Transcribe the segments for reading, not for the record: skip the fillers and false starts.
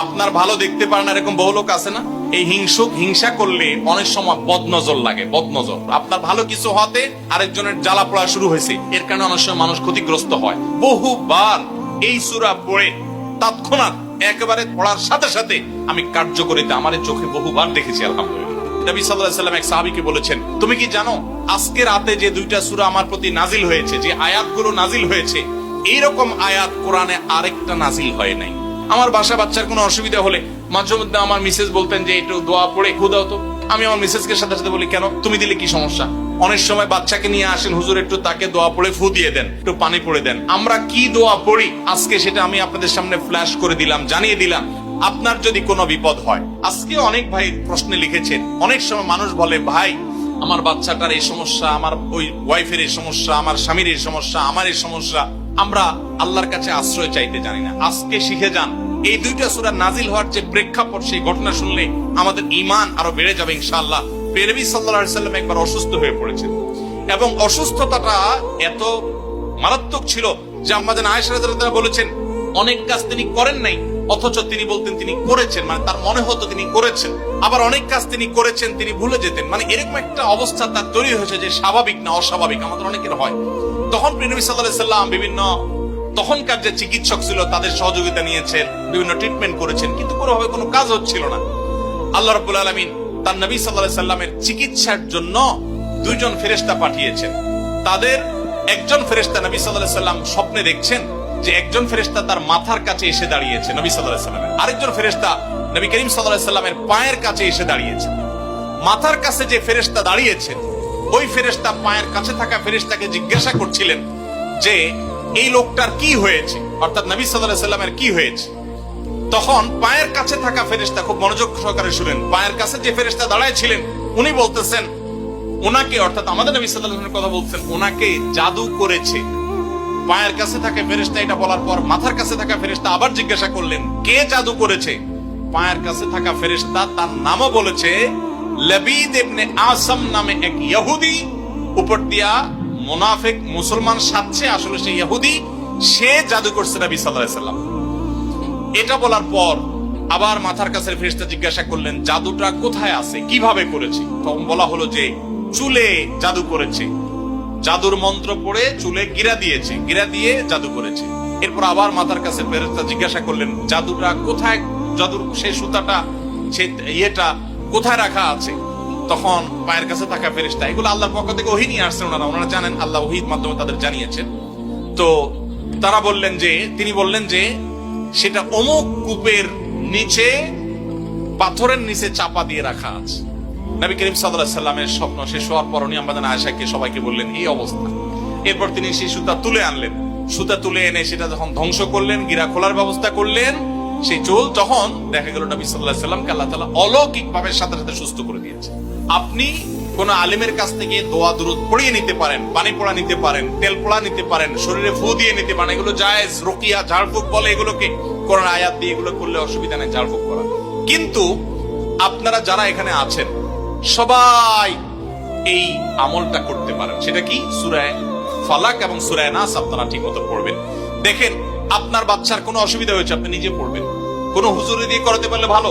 আপনার ভালো দেখতে পারেন না এরকম বহু লোক আছে না? এই হিংসা করলে অনেক সময় বদনজর লাগে, বদনজর। আপনার ভালো কিছু হতে আরেকজনের জ্বালা পড়া শুরু হয়েছে, এর কারণে অনেক সময় মানুষ ক্ষতিগ্রস্ত হয়। বহুবার এই সূরা পড়ে তৎক্ষণাৎ একেবারে পড়ার সাথে সাথে আমি কার্যকরিতা আমার চোখে বহুবার দেখেছি, আলহামদুলিল্লাহ। নবী সাল্লাল্লাহু আলাইহি ওয়াসাল্লাম এক সাহাবীকে বলেছেন, তুমি কি জানো আজকে রাতে যে দুইটা সূরা আমার প্রতি নাজিল হয়েছে, যে আয়াতগুলো নাজিল হয়েছে, এইরকম আয়াত কোরআনে আরেকটা নাজিল হয় নাই। আমার বাচ্চার কোনো অসুবিধা হলে মাঝে মধ্যে আমার মিসেস বলতেন যে একটু দোয়া পড়ে খু দাও তো। আমি আমার মিসেসকে সাথে সাথে বলি, কেন, তুমি দিলে কি সমস্যা? অনেক সময় বাচ্চাকে নিয়ে আসেন, হুজুর একটু তাকে দোয়া পড়ে ফু দিয়ে দেন, একটু পানি পড়ে দেন। আমরা কি দোয়া পড়ি আজকে সেটা আমি আপনাদের সামনে ফ্ল্যাশ করে দিলাম, জানিয়ে দিলাম। আপনার যদি কোনো বিপদ হয়, আজকে অনেক ভাই প্রশ্নে লিখেছেন, অনেক সময় মানুষ বলে, ভাই আমার বাচ্চাটার এই সমস্যা, আমার ওই ওয়াইফের এই সমস্যা, আমার স্বামীর এই সমস্যা, আমার এই সমস্যা। আমরা আল্লাহর কাছে আশ্রয় চাইতে জানি না। আজকে শিখে যান, এই দুইটা সূরা নাজিল হওয়ার যে প্রেক্ষাপট, সেই ঘটনা শুনলে আমাদের ঈমান আরো বেড়ে যাবে ইনশাআল্লাহ। নবী সাল্লাল্লাহু আলাইহি ওয়াসাল্লাম একবার অসুস্থ হয়ে পড়েছেন এবং অসুস্থতাটা এত মারাত্মক ছিল যে আম্মা জান আয়েশা রাদিয়াল্লাহু তাআলা বলেছেন, অনেক কাজ তিনি করেন নাই, অথচ তিনি বলতেন তিনি করেছেন, মানে তার মনে হতো তিনি করেছেন। আবার অনেক কাজ তিনি করেছেন, তিনি ভুলে যেতেন। মানে এরকম একটা অবস্থা তার তৈরি হয়েছে যে স্বাভাবিক না অস্বাভাবিক, আমাদের অনেকের হয়। তখন নবী সাল্লাল্লাহু আলাইহি ওয়াসাল্লাম বিভিন্ন তখনকার যে চিকিৎসক ছিল তাদের সহযোগিতা নিয়েছেন, বিভিন্ন ট্রিটমেন্ট করেছেন, কিন্তু কোনোভাবে কোনো কাজ হচ্ছিল না। আল্লাহ রাব্বুল আলামিন তার নবী সাল্লাল্লাহু আলাইহি সাল্লামের চিকিৎসার জন্য দুইজন ফেরেশতা পাঠিয়েছেন। তাদের একজন ফেরেশতা নবী সাল্লাল্লাহু আলাইহি সাল্লাম স্বপ্নে দেখছেন যে একজন ফেরেশতা তার মাথার কাছে এসে দাঁড়িয়েছে নবী সাল্লাল্লাহু আলাইহি সাল্লামের, আরেকজন ফেরেশতা নবী করিম সাল্লাল্লাহু আলাইহি সাল্লামের পায়ের কাছে এসে দাঁড়িয়েছে। মাথার কাছে যে ফেরেশতা দাঁড়িয়েছেন, ওই ফেরেশতা পায়ের কাছে থাকা ফেরেশতাকে জিজ্ঞাসা করছিলেন যে এই লোকটার কি হয়েছে, অর্থাৎ নবী সাল্লাল্লাহু আলাইহি সাল্লামের কি হয়েছে। তখন পায়ের কাছে থাকা ফেরেশতা খুব মনোযোগ সহকারে শুনেন, পায়ের কাছে যে ফেরেশতা দাঁড়ায় ছিলেন উনি বলতেছেন, ওনাকে, অর্থাৎ আমাদের নবী সাল্লাল্লাহু আলাইহি ওয়াসাল্লামের কথা বলছেন, ওনাকে জাদু করেছে। পায়ের কাছে থাকা ফেরেশতা এটা বলার পর মাথার কাছে থাকা ফেরেশতা আবার জিজ্ঞাসা করলেন, কে জাদু করেছে? পায়ের কাছে থাকা ফেরেশতা তার নামও বলেছে, লবিদ ইবনে আসাম নামে এক ইহুদি, উপর দিয়া মুনাফিক মুসলমান সাজছে, আসলে সে ইহুদি, সে জাদু করছে নবী সাল্লাল্লাহু আলাইহি ওয়াসাল্লাম। এটা বলার পর আবার মাথার কাছে ফেরেশতা জিজ্ঞাসা করলেন, জাদুটা কোথায় আছে, কিভাবে করেছে? তখন বলা হলো যে চুলে জাদু করেছে, জাদুর মন্ত্র পড়ে চুলে গিরা দিয়েছে, গিরা দিয়ে জাদু করেছে। এরপর আবার মাথার কাছে ফেরেশতা জিজ্ঞাসা করলেন, জাদুটা কোথায়, জাদুর সেই সুতাটা, সেই ইয়েটা কোথায় রাখা আছে? তখন পায়ের কাছে থাকা ফেরেশতা, এগুলো আল্লাহর পক্ষ থেকে ওহী নিয়ে আসছেন, ওনারা জানেন, আল্লাহ ওহীর মাধ্যমে তাদের জানিয়েছেন। তো তারা বললেন যে, তিনি বললেন যে সেটা অমুক কূপের নিচে, পাথরের নিচে চাপা দিয়ে রাখা আছে। নবী করিম সাল্লাল্লাহু আলাইহি সাল্লামের স্বপ্ন শেষ হওয়ার পর উনি আম্মা জান আয়েশাকে সবাইকে বললেন এই অবস্থা। এরপর তিনি সেই সুতা তুলে আনলেন, সুতা তুলে এনে সেটা যখন ধ্বংস করলেন, গিরা খোলার ব্যবস্থা করলেন, সেই চুল, তখন দেখা গেল নবী সাল্লাল্লাহু আলাইহি সাল্লামকে আল্লাহ তাআলা অলৌকিক ভাবে সাথে সাথে সুস্থ করে দিয়েছে। আপনি কোন আলিমের কাছ থেকে দোয়া দুরূদ পড়িয়ে নিতে পারেন, পানি পোড়া নিতে পারেন, তেল পোড়া নিতে পারেন, শরীরে ফু দিয়ে নিতে পারেন, এগুলো জায়েজ। রুকিয়া, ঝাড়ফুঁক বলে এগুলোকে, কোরআন আয়াত দিয়ে এগুলো করলে অসুবিধা নেই ঝাড়ফুঁক করা। কিন্তু আপনারা যারা এখানে আছেন সবাই এই আমলটা করতে পারেন। সেটা কি? সূরা ফালাক এবং সূরা নাস আপনারা ঠিকমতো পড়বেন। দেখেন আপনার বাচ্চার কোনো অসুবিধা হয়েছে, আপনি নিজে পড়বেন। কোন হুজুরি দিয়ে করাতে পারলে ভালো।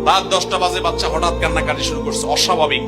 রাত 10টা বাজে বাচ্চা হঠাৎ কান্নাকাটি শুরু করছে, অস্বাভাবিক।